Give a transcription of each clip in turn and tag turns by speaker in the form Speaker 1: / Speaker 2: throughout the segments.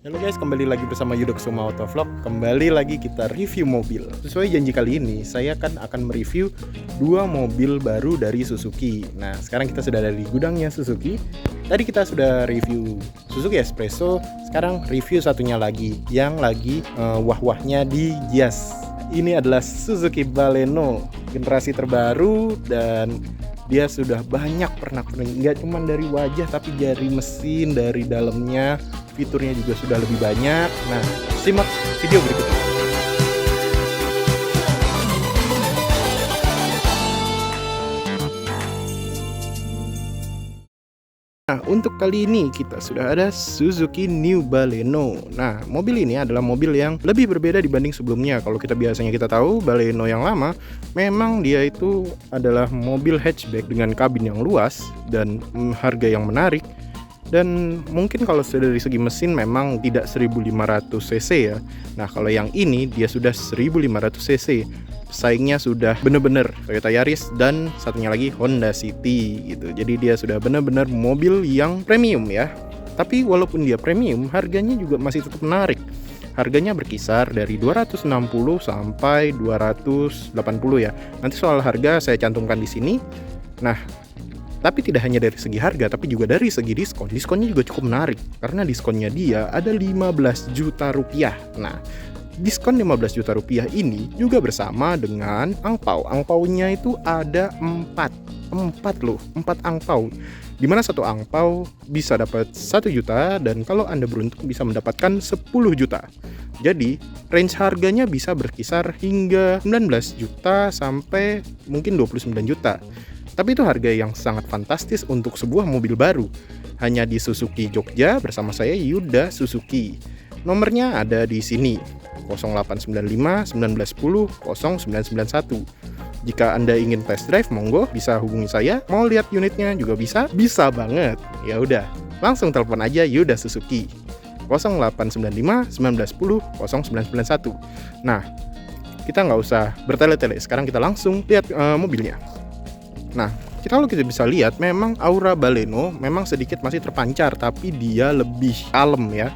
Speaker 1: Halo guys, kembali lagi bersama Yudok Suma Autovlog. Kembali lagi kita review mobil. Sesuai janji kali ini, saya akan mereview dua mobil baru dari Suzuki. Nah, sekarang kita sudah ada di gudangnya Suzuki. Tadi kita sudah review Suzuki Espresso. Sekarang review satunya lagi, yang lagi wah-wahnya di Gias. Ini adalah Suzuki Baleno, generasi terbaru, dan dia sudah banyak pernak-pernik, nggak cuma dari wajah tapi dari mesin, dari dalamnya, fiturnya juga sudah lebih banyak. Nah, simak video berikut ini. Nah, untuk kali ini kita sudah ada Suzuki New Baleno. Nah, mobil ini adalah mobil yang lebih berbeda dibanding sebelumnya. Kalau kita biasanya kita tahu Baleno yang lama, memang dia itu adalah mobil hatchback dengan kabin yang luas dan harga yang menarik. Dan mungkin kalau dari segi mesin memang tidak 1500 cc ya. Nah, kalau yang ini dia sudah 1500 cc. Pesaingnya sudah bener-bener Toyota Yaris dan satunya lagi Honda City gitu. Jadi dia sudah bener-bener mobil yang premium ya. Tapi walaupun dia premium, harganya juga masih tetap menarik. Harganya berkisar dari 260 sampai 280 ya. Nanti soal harga saya cantumkan di sini. Nah, tapi tidak hanya dari segi harga, tapi juga dari segi diskon. Diskonnya juga cukup menarik, karena diskonnya dia ada 15 juta rupiah. Nah, diskon 15 juta rupiah ini juga bersama dengan angpau. Angpaunya itu ada 4 angpau. Dimana satu angpau bisa dapat 1 juta, dan kalau Anda beruntung bisa mendapatkan 10 juta. Jadi range harganya bisa berkisar hingga 19 juta sampai mungkin 29 juta. Tapi itu harga yang sangat fantastis untuk sebuah mobil baru. Hanya di Suzuki Jogja bersama saya Yuda Suzuki. Nomornya ada di sini 0895 1910 0991. Jika Anda ingin test drive, monggo bisa hubungi saya. Mau lihat unitnya juga bisa banget. Ya udah, langsung telepon aja Yuda Suzuki 0895 1910 0991. Nah, kita nggak usah bertele-tele. Sekarang kita langsung lihat mobilnya. Nah, kalau kita bisa lihat memang aura Baleno memang sedikit masih terpancar, tapi dia lebih kalem ya.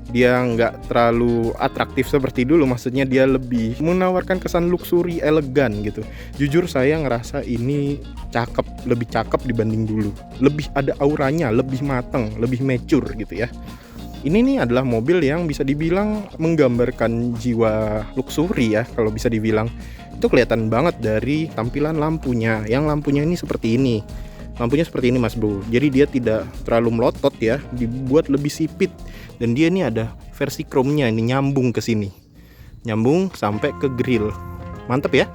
Speaker 1: Dia nggak terlalu atraktif seperti dulu, maksudnya dia lebih menawarkan kesan luxury, elegan gitu. Jujur saya ngerasa ini lebih cakep dibanding dulu. Lebih ada auranya, lebih mateng, lebih mature gitu ya. Ini nih adalah mobil yang bisa dibilang menggambarkan jiwa luxury ya, kalau bisa dibilang. Itu kelihatan banget dari tampilan lampunya. Yang lampunya ini seperti ini. Lampunya seperti ini Mas Bro. Jadi dia tidak terlalu melotot ya, dibuat lebih sipit. Dan dia ini ada versi chrome-nya, ini nyambung ke sini. Nyambung sampai ke grill. Mantep ya.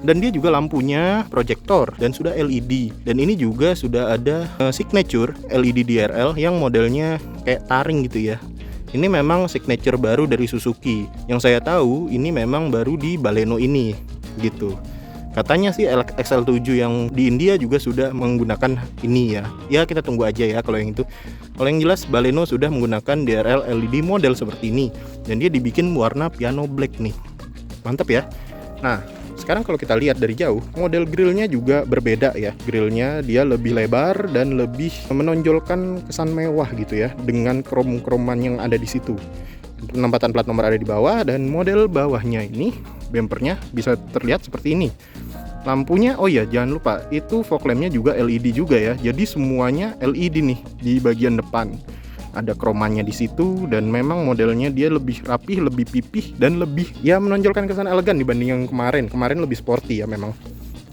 Speaker 1: Dan dia juga lampunya proyektor dan sudah LED. Dan ini juga sudah ada signature LED DRL yang modelnya kayak taring gitu ya. Ini memang signature baru dari Suzuki. Yang saya tahu ini memang baru di Baleno ini gitu. Katanya sih XL7 yang di India juga sudah menggunakan ini ya. Ya kita tunggu aja ya kalau yang itu. Kalau yang jelas Baleno sudah menggunakan DRL LED model seperti ini. Dan dia dibikin warna piano black nih. Mantap ya. Nah, sekarang kalau kita lihat dari jauh, model grillnya juga berbeda ya. Grillnya dia lebih lebar dan lebih menonjolkan kesan mewah gitu ya, dengan krom-kroman yang ada di situ. Penempatan plat nomor ada di bawah, dan model bawahnya ini bempernya bisa terlihat seperti ini. Lampunya, oh ya jangan lupa itu fog lampnya juga LED juga ya. Jadi semuanya LED nih di bagian depan. Ada kromannya di situ, dan memang modelnya dia lebih rapih, lebih pipih, dan lebih ya menonjolkan kesan elegan dibanding yang kemarin. Kemarin lebih sporty ya memang.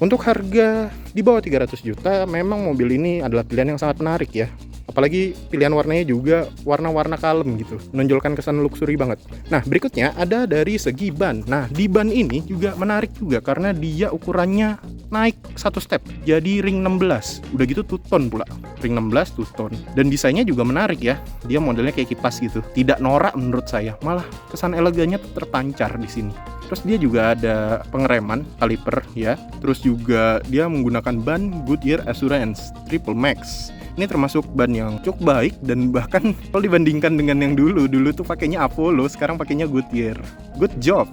Speaker 1: Untuk harga di bawah 300 juta, memang mobil ini adalah pilihan yang sangat menarik ya. Apalagi pilihan warnanya juga warna-warna kalem gitu, menonjolkan kesan luxury banget. Nah, berikutnya ada dari segi ban. Nah, di ban ini juga menarik juga karena dia ukurannya naik 1 step, jadi ring 16. Udah gitu 2 tone pula. Ring 16 2 tone. Dan desainnya juga menarik ya. Dia modelnya kayak kipas gitu. Tidak norak menurut saya, malah kesan elegannya terpancar di sini. Terus dia juga ada pengereman kaliper ya. Terus juga dia menggunakan ban Goodyear Assurance Triple Max. Ini termasuk ban yang cukup baik, dan bahkan kalau dibandingkan dengan yang dulu tuh pakainya Apollo, sekarang pakainya Goodyear. Good job.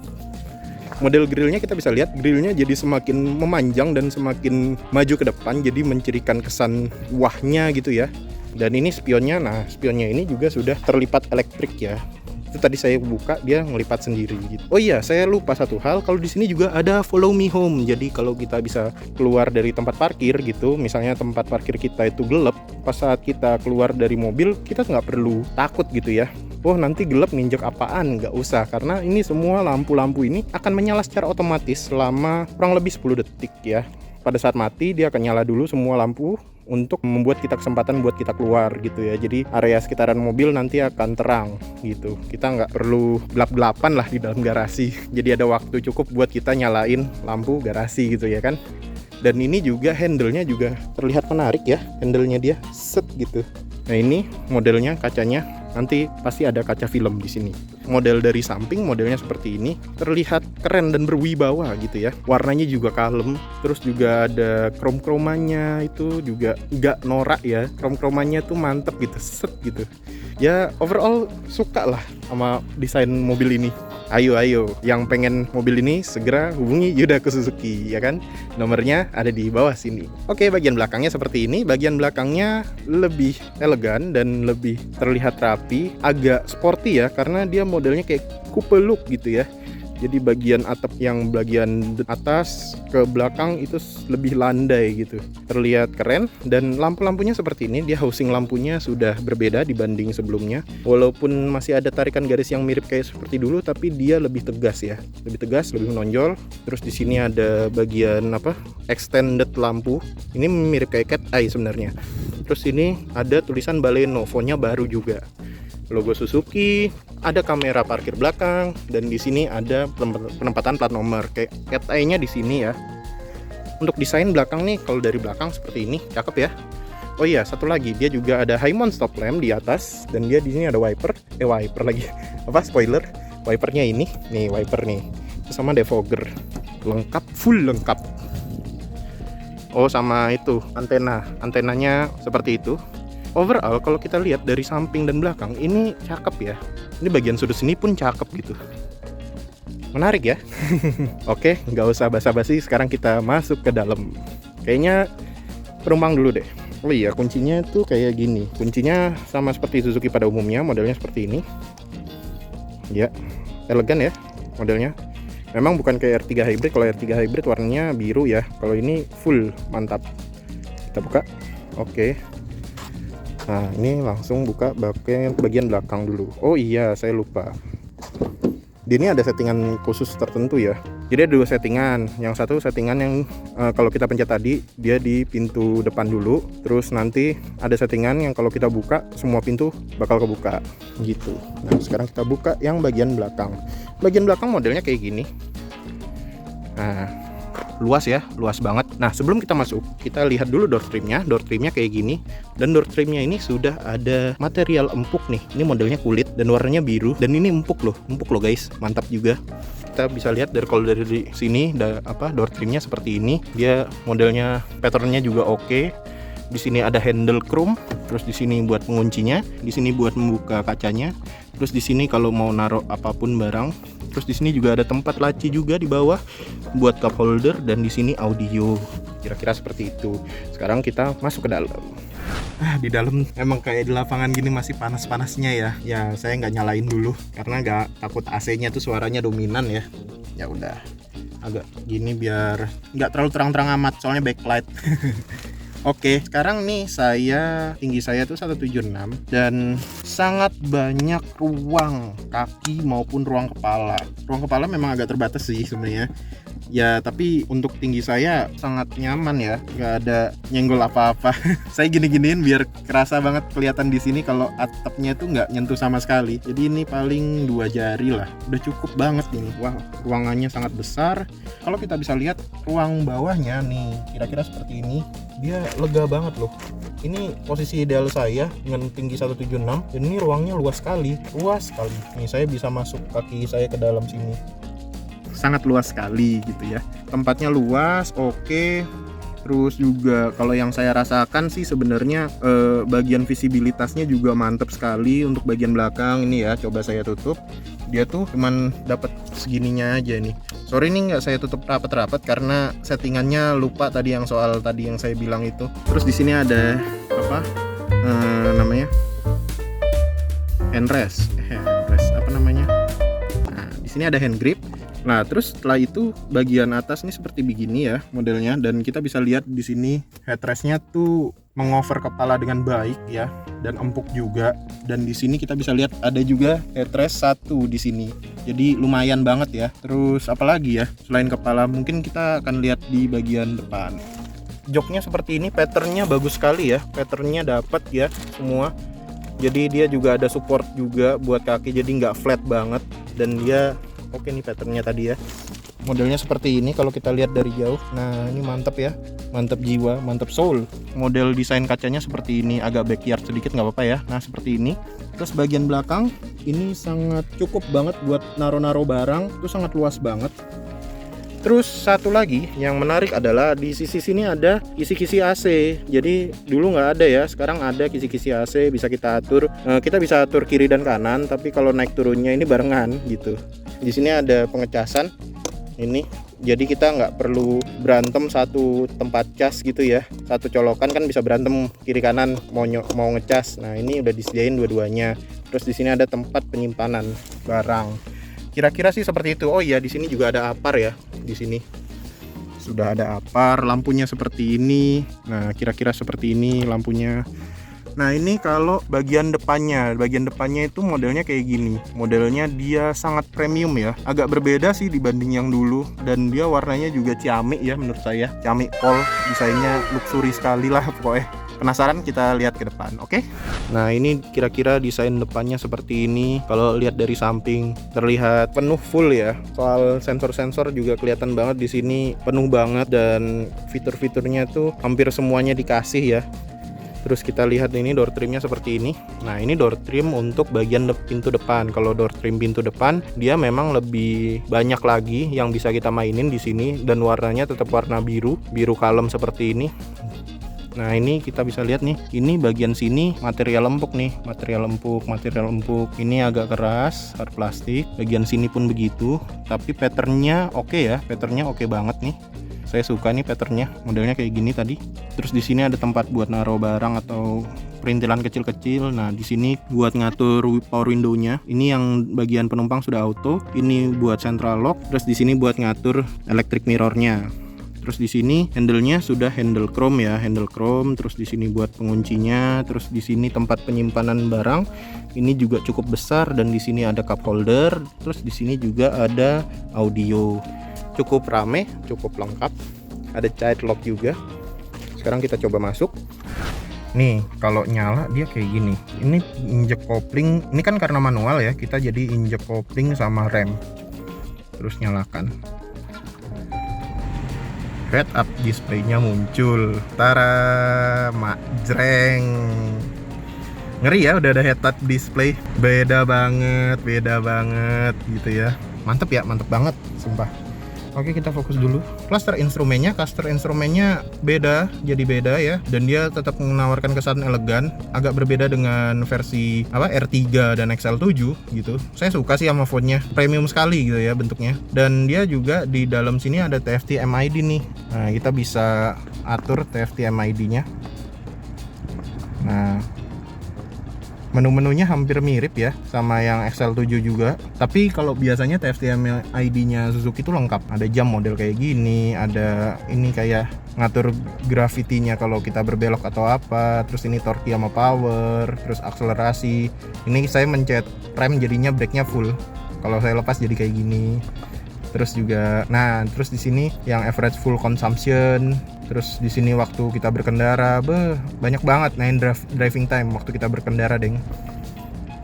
Speaker 1: Model grillnya kita bisa lihat, grillnya jadi semakin memanjang dan semakin maju ke depan, jadi mencirikan kesan wahnya gitu ya. Dan ini spionnya, nah spionnya ini juga sudah terlipat elektrik ya. Itu tadi saya buka dia ngelipat sendiri gitu. Oh iya, saya lupa satu hal, kalau di sini juga ada follow me home. Jadi kalau kita bisa keluar dari tempat parkir gitu, misalnya tempat parkir kita itu gelap, pas saat kita keluar dari mobil kita nggak perlu takut gitu ya. Oh nanti gelap nginjek apaan, nggak usah, karena ini semua lampu-lampu ini akan menyala secara otomatis selama kurang lebih 10 detik ya. Pada saat mati dia akan nyala dulu semua lampu untuk membuat kita kesempatan buat kita keluar gitu ya. Jadi area sekitaran mobil nanti akan terang gitu. Kita nggak perlu gelap-gelapan lah di dalam garasi. Jadi ada waktu cukup buat kita nyalain lampu garasi gitu ya kan. Dan ini juga handle-nya juga terlihat menarik ya. Handle-nya dia set gitu. Nah ini modelnya, kacanya nanti pasti ada kaca film di sini. Model dari samping modelnya seperti ini, terlihat keren dan berwibawa gitu ya. Warnanya juga kalem, terus juga ada krom-kromannya itu juga nggak norak ya. Krom-kromannya tuh mantep gitu, set gitu. Ya overall suka lah sama desain mobil ini. Ayo yang pengen mobil ini segera hubungi Yuda Suzuki ya kan. Nomornya ada di bawah sini. Oke, bagian belakangnya seperti ini. Bagian belakangnya lebih elegan dan lebih terlihat rapi, agak sporty ya karena dia modelnya kayak coupe look gitu ya. Jadi bagian atap yang bagian atas ke belakang itu lebih landai gitu. Terlihat keren dan lampu-lampunya seperti ini. Dia housing lampunya sudah berbeda dibanding sebelumnya. Walaupun masih ada tarikan garis yang mirip kayak seperti dulu, tapi dia lebih tegas ya. Lebih tegas, lebih menonjol. Terus di sini ada bagian extended lampu. Ini mirip kayak cat eye sebenarnya. Terus ini ada tulisan Baleno, fontnya baru juga. Logo Suzuki, ada kamera parkir belakang, dan di sini ada penempatan plat nomor kayak cat eye-nya di sini ya. Untuk desain belakang nih, kalau dari belakang seperti ini, cakep ya. Oh iya, satu lagi, dia juga ada high mount stop lamp di atas, dan dia di sini ada wiper lagi, spoiler, wipernya ini, nih wiper nih, sama defogger, lengkap, full lengkap. Oh sama itu antenanya seperti itu. Overall kalau kita lihat dari samping dan belakang ini cakep ya. Ini bagian sudut sini pun cakep gitu. Menarik ya. Oke, nggak usah basa-basi, sekarang kita masuk ke dalam. Kayaknya penumpang dulu deh. Oh iya, kuncinya tuh kayak gini. Kuncinya sama seperti Suzuki pada umumnya, modelnya seperti ini. Ya, elegan ya modelnya. Memang bukan kayak R3 Hybrid. Kalau R3 Hybrid warnanya biru ya. Kalau ini full mantap. Kita buka. Oke. Nah ini langsung buka bagian belakang dulu. Oh iya, saya lupa. Di ini ada settingan khusus tertentu ya. Jadi ada 2 settingan. Yang satu settingan yang kalau kita pencet tadi dia di pintu depan dulu. Terus nanti ada settingan yang kalau kita buka semua pintu bakal kebuka gitu. Nah sekarang kita buka yang bagian belakang. Bagian belakang modelnya kayak gini. Nah luas ya, luas banget. Nah sebelum kita masuk, kita lihat dulu door trimnya. Door trimnya kayak gini. Dan door trimnya ini sudah ada material empuk nih. Ini modelnya kulit dan warnanya biru. Dan ini empuk loh guys, mantap juga. Kita bisa lihat kalau dari sini door trimnya seperti ini. Dia modelnya patternnya juga oke. Di sini ada handle chrome. Terus di sini buat penguncinya. Di sini buat membuka kacanya. Terus di sini kalau mau naruh apapun barang. Terus di sini juga ada tempat laci juga di bawah buat cup holder, dan di sini audio. Kira-kira seperti itu. Sekarang kita masuk ke dalam. Di dalam emang kayak di lapangan gini masih panas-panasnya ya. Ya saya nggak nyalain dulu karena nggak takut AC-nya tuh suaranya dominan ya. Ya udah agak gini biar nggak terlalu terang-terang amat soalnya backlight. Oke, sekarang nih tinggi saya tuh 176 dan sangat banyak ruang kaki maupun ruang kepala. Ruang kepala memang agak terbatas sih sebenarnya. Ya, tapi untuk tinggi saya sangat nyaman ya, nggak ada nyenggol apa-apa. Saya gini-giniin biar kerasa banget kelihatan di sini kalau atapnya tuh nggak nyentuh sama sekali. Jadi ini paling 2 jari lah, udah cukup banget ini. Wah, ruangannya sangat besar. Kalau kita bisa lihat ruang bawahnya nih, kira-kira seperti ini. Dia lega banget loh. Ini posisi ideal saya dengan tinggi 176 dan ini ruangnya luas sekali. Nih saya bisa masuk kaki saya ke dalam sini. Sangat luas sekali gitu ya. Tempatnya luas, oke. Terus juga kalau yang saya rasakan sih sebenarnya bagian visibilitasnya juga mantap sekali. Untuk bagian belakang ini ya, coba saya tutup. Dia tuh cuman dapat segininya aja nih. Sorry nih nggak saya tutup rapat-rapat karena settingannya lupa tadi yang soal tadi yang saya bilang itu. Terus di sini ada handrest. sini ada hand grip. Nah, terus setelah itu bagian atas nih seperti begini ya modelnya, dan kita bisa lihat di sini headrestnya tuh mengover kepala dengan baik ya, dan empuk juga. Dan di sini kita bisa lihat ada juga headrest satu di sini. Jadi lumayan banget ya. Terus apalagi ya selain kepala, mungkin kita akan lihat di bagian depan. Joknya seperti ini, patternnya bagus sekali ya, patternnya dapat ya semua. Jadi dia juga ada support juga buat kaki, jadi nggak flat banget, dan dia oke nih patternnya tadi ya. Modelnya seperti ini kalau kita lihat dari jauh. Nah ini mantap ya, mantap jiwa, mantap soul. Model desain kacanya seperti ini, agak backyard sedikit nggak apa-apa ya. Nah seperti ini. Terus bagian belakang ini sangat cukup banget buat naro-naro barang, itu sangat luas banget. Terus satu lagi yang menarik adalah di sisi sini ada kisi-kisi AC. Jadi dulu nggak ada ya, sekarang ada kisi-kisi AC, bisa kita atur. Kita bisa atur kiri dan kanan, tapi kalau naik turunnya ini barengan gitu. Di sini ada pengecasan ini, jadi kita nggak perlu berantem satu tempat cas gitu ya. Satu colokan kan bisa berantem kiri kanan mau ngecas. Nah ini udah disediain dua-duanya. Terus di sini ada tempat penyimpanan barang. Kira-kira sih seperti itu. Oh iya, di sini juga ada apar ya. Di sini sudah ada apar, lampunya seperti ini. Nah, kira-kira seperti ini lampunya. Nah, ini kalau bagian depannya itu modelnya kayak gini. Modelnya dia sangat premium ya. Agak berbeda sih dibanding yang dulu, dan dia warnanya juga ciamik ya menurut saya. Ciamik pol, desainnya luxury sekali lah pokoknya. Penasaran, kita lihat ke depan, oke? Nah ini kira-kira desain depannya seperti ini. Kalau lihat dari samping terlihat penuh full ya. Soal sensor-sensor juga kelihatan banget di sini penuh banget, dan fitur-fiturnya tuh hampir semuanya dikasih ya. Terus kita lihat ini door trimnya seperti ini. Nah ini door trim untuk bagian pintu depan. Kalau door trim pintu depan dia memang lebih banyak lagi yang bisa kita mainin di sini, dan warnanya tetap warna biru kalem seperti ini. Nah ini kita bisa lihat nih, ini bagian sini material empuk nih, material empuk. Ini agak keras, hard plastik. Bagian sini pun begitu, tapi patternnya oke ya, patternnya oke banget nih. Saya suka nih patternnya, modelnya kayak gini tadi. Terus di sini ada tempat buat naruh barang atau perintilan kecil-kecil. Nah di sini buat ngatur power window-nya. Ini yang bagian penumpang sudah auto. Ini buat central lock. Terus di sini buat ngatur electric mirror-nya. Terus di sini handle-nya sudah handle chrome ya, handle chrome. Terus di sini buat penguncinya. Terus di sini tempat penyimpanan barang. Ini juga cukup besar, dan di sini ada cup holder. Terus di sini juga ada audio. Cukup rame, cukup lengkap. Ada child lock juga. Sekarang kita coba masuk. Nih, kalau nyala dia kayak gini. Ini injek kopling. Ini kan karena manual ya, kita jadi injek kopling sama rem. Terus nyalakan. Head up display-nya muncul. Tara, majreng. Ngeri ya, udah ada head up display. Beda banget gitu ya. Mantep ya, mantep banget, sumpah. Oke, kita fokus dulu. Cluster instrumennya beda, jadi beda ya, dan dia tetap menawarkan kesan elegan, agak berbeda dengan versi R3 dan XL7 gitu. Saya suka sih sama fontnya, premium sekali gitu ya bentuknya. Dan dia juga di dalam sini ada TFT MID nih. Nah, kita bisa atur TFT MID-nya. Nah, menu-menunya hampir mirip ya sama yang XL7 juga. Tapi kalau biasanya TFT ID-nya Suzuki itu lengkap. Ada jam model kayak gini, ada ini kayak ngatur gravitinya kalau kita berbelok atau apa. Terus ini torque sama power, terus akselerasi. Ini saya mencet rem jadinya brake-nya full. Kalau saya lepas jadi kayak gini. Terus juga, nah terus di sini yang average full consumption. Terus di sini waktu kita berkendara, banyak banget. Nah, driving time waktu kita berkendara, deng.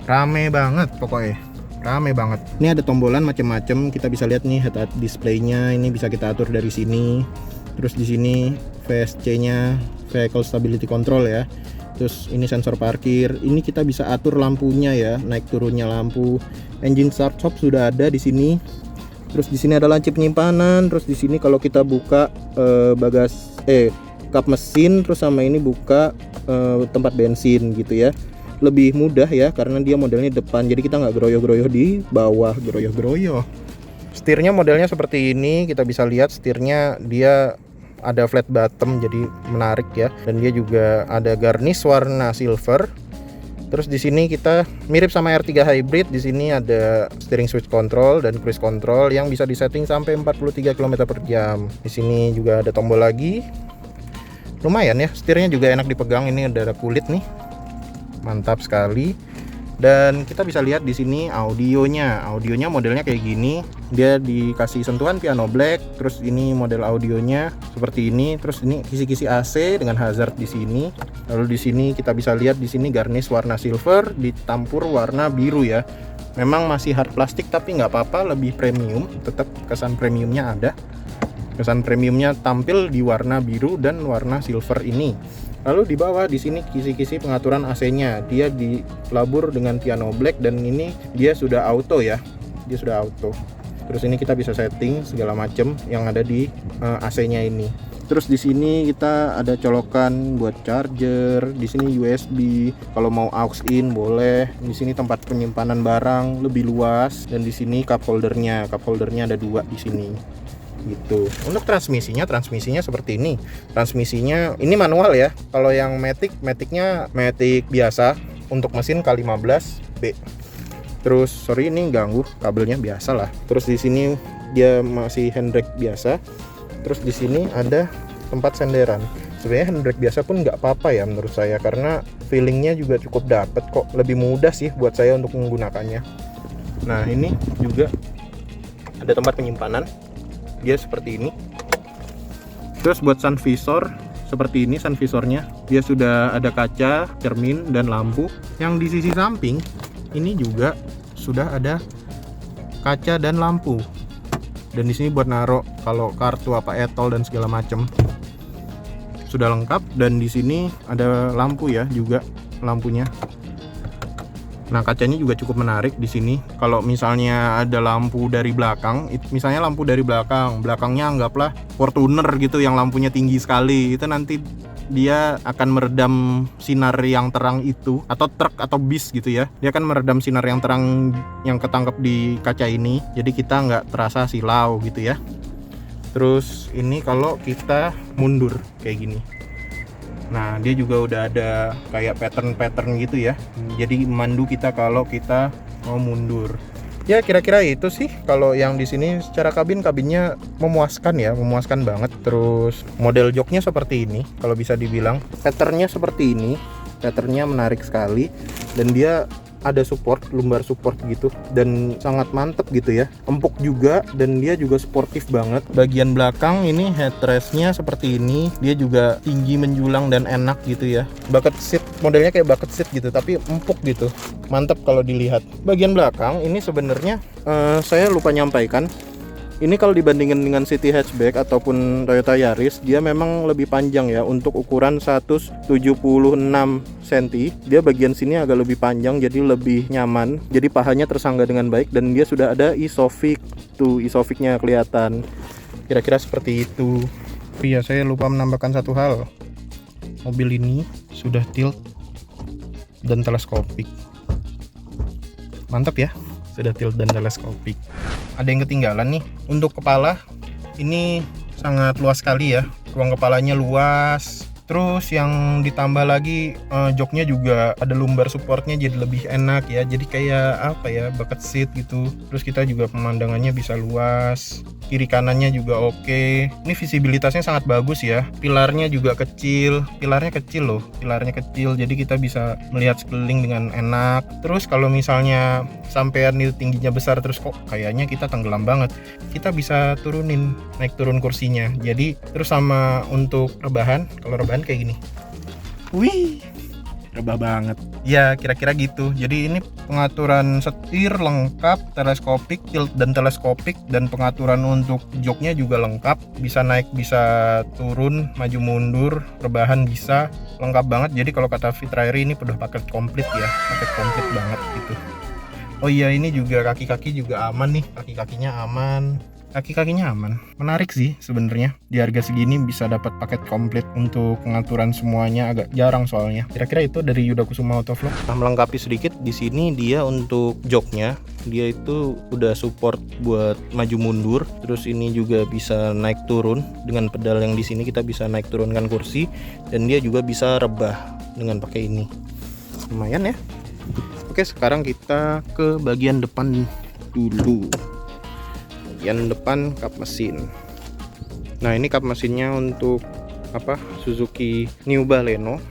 Speaker 1: Rame banget pokoknya. Rame banget. Ini ada tombolan macam-macam. Kita bisa lihat nih head-up display-nya. Ini bisa kita atur dari sini. Terus di sini VSC-nya, Vehicle Stability Control ya. Terus ini sensor parkir. Ini kita bisa atur lampunya ya, naik turunnya lampu. Engine start stop sudah ada di sini. Terus di sini ada laci penyimpanan. Terus di sini kalau kita buka kap mesin, terus sama ini buka tempat bensin gitu ya. Lebih mudah ya karena dia modelnya depan, jadi kita nggak geroyoh-geroyoh di bawah, geroyoh-geroyoh. Setirnya modelnya seperti ini, kita bisa lihat setirnya dia ada flat bottom jadi menarik ya, dan dia juga ada garnish warna silver. Terus di sini kita mirip sama R3 Hybrid, di sini ada steering switch control dan cruise control yang bisa disetting sampai 43 km/jam. Di sini juga ada tombol lagi. Lumayan ya, setirnya juga enak dipegang, ini ada kulit nih. Mantap sekali. Dan kita bisa lihat di sini audionya. Audionya modelnya kayak gini. Dia dikasih sentuhan piano black. Terus ini model audionya seperti ini. Terus ini kisi-kisi AC dengan hazard di sini. Lalu di sini kita bisa lihat di sini garnish warna silver ditampur warna biru ya. Memang masih hard plastik tapi nggak apa-apa, lebih premium. Tetap kesan premiumnya ada. Kesan premiumnya tampil di warna biru dan warna silver ini. Lalu di bawah di sini kisi-kisi pengaturan AC-nya. Dia dilabur dengan piano black dan ini dia sudah auto ya. Dia sudah auto. Terus ini kita bisa setting segala macam yang ada di AC-nya ini. Terus di sini kita ada colokan buat charger, di sini USB. Kalau mau aux in boleh. Di sini tempat penyimpanan barang lebih luas dan di sini cup holdernya. Cup holdernya ada 2 di sini. Gitu. Untuk transmisinya seperti ini. Transmisinya ini manual ya. Kalau yang Matic-nya Matic biasa untuk mesin K15B. Terus sorry ini ganggu kabelnya, biasa lah. Terus di sini dia masih handbrake biasa. Terus di sini ada tempat senderan. Sebenarnya handbrake biasa pun nggak apa-apa ya menurut saya, karena feelingnya juga cukup dapet kok. Lebih mudah sih buat saya untuk menggunakannya. Nah ini juga ada tempat penyimpanan. Dia seperti ini. Terus buat sun visor seperti ini, sun visornya dia sudah ada kaca, cermin dan lampu. Yang di sisi samping ini juga sudah ada kaca dan lampu. Dan di sini buat naruh kalau kartu apa etol dan segala macam. Sudah lengkap dan di sini ada lampu ya juga lampunya. Nah, kacanya juga cukup menarik di sini. Kalau misalnya ada lampu dari belakang, misalnya lampu dari belakangnya anggaplah Fortuner gitu yang lampunya tinggi sekali, itu nanti dia akan meredam sinar yang terang itu, atau truk atau bis gitu ya. Dia akan meredam sinar yang terang yang ketangkep di kaca ini. Jadi kita nggak terasa silau gitu ya. Terus ini kalau kita mundur kayak gini. Nah, dia juga udah ada kayak pattern gitu ya. Jadi memandu kita kalau kita mau mundur. Ya kira-kira itu sih kalau yang di sini. Secara kabinnya memuaskan ya, memuaskan banget. Terus model joknya seperti ini kalau bisa dibilang. Patternnya seperti ini. Patternnya menarik sekali dan dia ada support, lumbar support gitu dan sangat mantep gitu ya, empuk juga dan dia juga sportif banget. Bagian belakang ini headrestnya seperti ini, dia juga tinggi menjulang dan enak gitu ya. Bucket seat, modelnya kayak bucket seat gitu tapi empuk gitu, mantep kalau dilihat. Bagian belakang ini sebenarnya saya lupa nyampaikan. Ini kalau dibandingkan dengan City Hatchback ataupun Toyota Yaris, dia memang lebih panjang ya. Untuk ukuran 176 cm, dia bagian sini agak lebih panjang jadi lebih nyaman. Jadi pahanya tersangga dengan baik dan dia sudah ada Isofix. Tuh Isofixnya kelihatan. Kira-kira seperti itu. Iya, saya lupa menambahkan satu hal. Mobil ini sudah tilt dan teleskopik. Mantap ya, sudah tilt dan teleskopik. Ada yang ketinggalan nih, untuk kepala ini sangat luas sekali ya, ruang kepalanya luas. Terus yang ditambah lagi joknya juga ada lumbar supportnya jadi lebih enak ya, jadi kayak apa ya, bucket seat gitu. Terus kita juga pemandangannya bisa luas, kiri kanannya juga oke. Ini visibilitasnya sangat bagus ya, pilarnya juga kecil, pilarnya kecil jadi kita bisa melihat sekeliling dengan enak. Terus kalau misalnya sampean itu tingginya besar terus kok kayaknya kita tenggelam banget, kita bisa turunin, naik turun kursinya. Jadi terus sama untuk rebahan, kalau rebahan kayak gini, wih rebah banget ya, kira-kira gitu. Jadi ini pengaturan setir lengkap, teleskopik, tilt dan teleskopik, dan pengaturan untuk joknya juga lengkap, bisa naik bisa turun, maju mundur, rebahan bisa, lengkap banget. Jadi kalau kata Fitrairi ini udah paket komplit ya, paket komplit banget gitu. Oh iya, ini juga kaki-kaki juga aman nih, kaki-kakinya aman. Menarik sih sebenarnya. Di harga segini bisa dapat paket komplit untuk pengaturan semuanya, agak jarang soalnya. Kira-kira itu dari Yuda Kusuma Autovlog. Nah, melengkapi sedikit di sini dia untuk joknya, dia itu udah support buat maju mundur. Terus ini juga bisa naik turun dengan pedal yang di sini, kita bisa naik turunkan kursi, dan dia juga bisa rebah dengan pakai ini. Lumayan ya. Oke, sekarang kita ke bagian depan dulu. Bagian depan kap mesin. Nah, ini kap mesinnya untuk Suzuki New Baleno.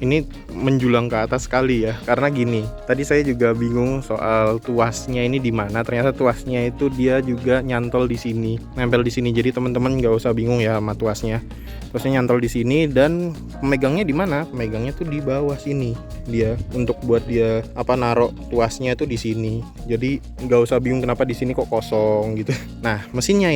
Speaker 1: Ini menjulang ke atas sekali ya, karena gini, tadi saya juga bingung soal tuasnya ini di mana. Ternyata tuasnya itu dia juga nyantol di sini, nempel di sini. Jadi teman-teman nggak usah bingung ya sama tuasnya. Tuasnya nyantol di sini, dan pemegangnya di mana? Pemegangnya tuh di bawah sini. Dia untuk buat dia naruh tuasnya tuh di sini. Jadi nggak usah bingung kenapa di sini kok kosong gitu. Nah, mesinnya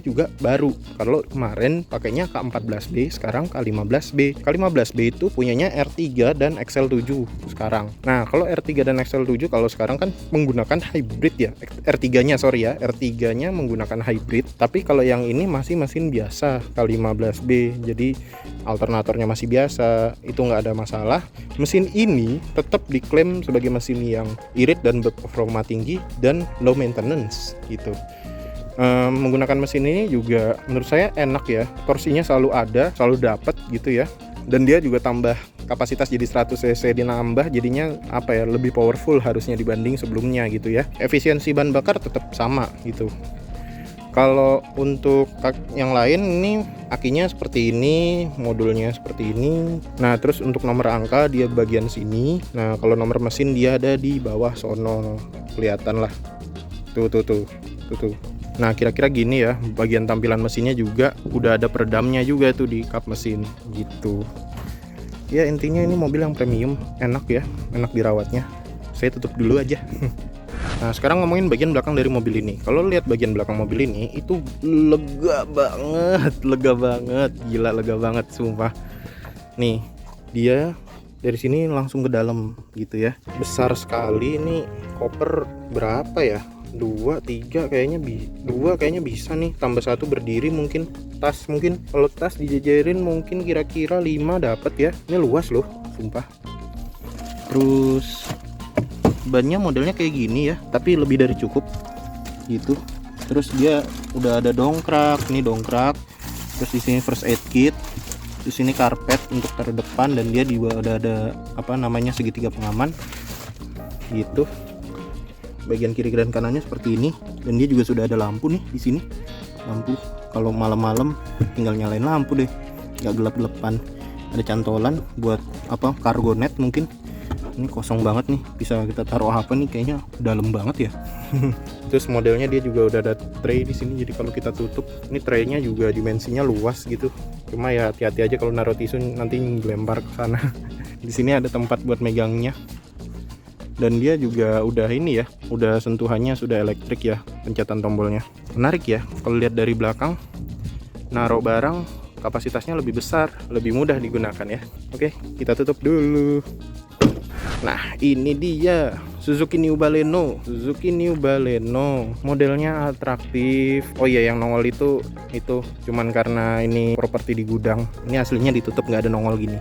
Speaker 1: juga baru. Kalau kemarin pakainya K14B, sekarang K15B. K15B itu punyanya R3 dan XL7 sekarang. Nah, kalau R3 dan XL7 kalau sekarang kan menggunakan hybrid ya. R3-nya R3-nya menggunakan hybrid. Tapi kalau yang ini masih mesin biasa K15B. Jadi alternatornya masih biasa, itu nggak ada masalah. Mesin ini tetap diklaim sebagai mesin yang irit dan berperforma tinggi dan low maintenance gitu. Menggunakan mesin ini juga menurut saya enak ya. Torsinya selalu ada, selalu dapat gitu ya. Dan dia juga tambah kapasitas jadi 100 cc, dinambah jadinya lebih powerful harusnya dibanding sebelumnya gitu ya. Efisiensi bahan bakar tetap sama gitu. Kalau untuk yang lain, ini akinya seperti ini, modulnya seperti ini. Nah, terus untuk nomor angka dia bagian sini. Nah, kalau nomor mesin dia ada di bawah sono, kelihatan lah. Tuh. Nah, kira-kira gini ya, bagian tampilan mesinnya juga udah ada peredamnya juga tuh di kap mesin gitu. Ya, intinya ini mobil yang premium, enak ya, enak dirawatnya. Saya tutup dulu aja. Nah, sekarang ngomongin bagian belakang dari mobil ini. Kalau lihat bagian belakang mobil ini, itu lega banget, gila lega banget sumpah. Nih, dia dari sini langsung ke dalam gitu ya. Besar sekali ini, koper berapa ya? 2, 3 kayaknya bisa nih, tambah 1 berdiri mungkin. Tas mungkin, kalau tas dijajarin mungkin kira-kira 5 dapat ya. Ini luas loh sumpah. Terus bannya modelnya kayak gini ya, tapi lebih dari cukup gitu. Terus dia udah ada dongkrak, ini dongkrak. Terus di sini first aid kit. Terus ini karpet untuk taruh depan, dan dia juga udah ada segitiga pengaman gitu. Bagian kiri dan kanannya seperti ini, dan dia juga sudah ada lampu nih di sini. Lampu kalau malam-malam tinggal nyalain lampu deh, nggak gelap-gelapan. Ada cantolan buat cargo net mungkin. Ini kosong banget nih, bisa kita taruh apa nih, kayaknya dalam banget ya. Terus modelnya dia juga udah ada tray di sini, jadi kalau kita tutup, ini traynya juga dimensinya luas gitu. Cuma ya hati-hati aja kalau naruh tisu nanti dilempar ke sana. Di sini ada tempat buat megangnya. Dan dia juga udah udah sentuhannya sudah elektrik ya, pencetan tombolnya. Menarik ya, kalau lihat dari belakang, naruh barang kapasitasnya lebih besar, lebih mudah digunakan ya. Oke, kita tutup dulu. Nah, ini dia Suzuki New Baleno. Modelnya atraktif. Oh iya, yang nongol itu cuman karena ini properti di gudang. Ini aslinya ditutup, nggak ada nongol gini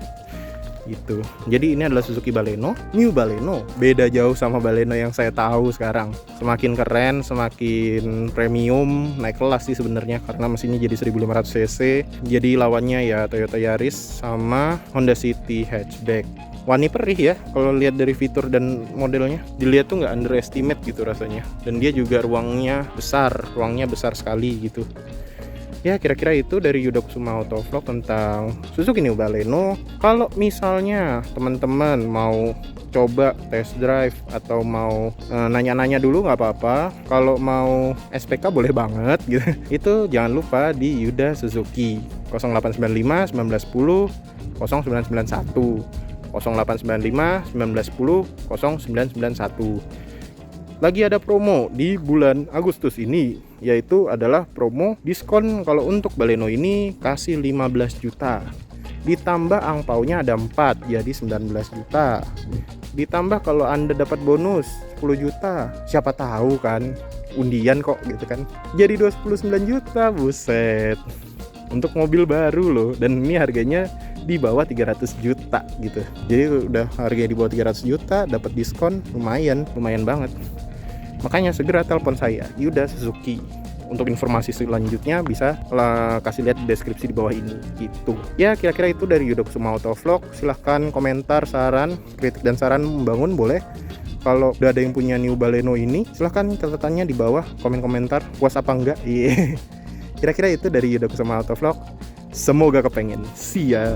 Speaker 1: gitu. Jadi ini adalah Suzuki Baleno, New Baleno. Beda jauh sama Baleno yang saya tahu sekarang. Semakin keren, semakin premium, naik kelas sih sebenarnya, karena mesinnya jadi 1500 cc. Jadi lawannya ya Toyota Yaris sama Honda City hatchback. Wani perih ya kalau lihat dari fitur dan modelnya. Dilihat tuh nggak underestimate gitu rasanya. Dan dia juga ruangnya besar sekali gitu. Ya, kira-kira itu dari Yuda Kusuma Autovlog tentang Suzuki New Baleno. Kalau misalnya teman-teman mau coba test drive atau mau nanya-nanya dulu nggak apa-apa. Kalau mau SPK boleh banget gitu. Itu jangan lupa di Yuda Suzuki 0895 1910 0991 0895 1910 0991. Lagi ada promo di bulan Agustus ini, yaitu adalah promo diskon. Kalau untuk Baleno ini kasih 15 juta, ditambah angpaunya ada 4, jadi 19 juta. Ditambah kalau Anda dapat bonus 10 juta, siapa tahu kan, undian kok gitu kan, jadi 29 juta, buset. Untuk mobil baru loh, dan ini harganya di bawah 300 juta gitu. Jadi udah harganya di bawah 300 juta, dapat diskon lumayan banget. Makanya segera telepon saya, Yuda Suzuki. Untuk informasi selanjutnya bisa kasih lihat di deskripsi di bawah ini gitu. Ya, kira-kira itu dari Yuda Kusuma Autovlog. Silahkan komentar, saran, kritik dan saran membangun boleh. Kalau udah ada yang punya New Baleno ini, silahkan catatannya di bawah, komen-komentar puas apa enggak. Iya. Kira-kira itu dari Yuda Kusuma Autovlog. Semoga kepengen. See ya.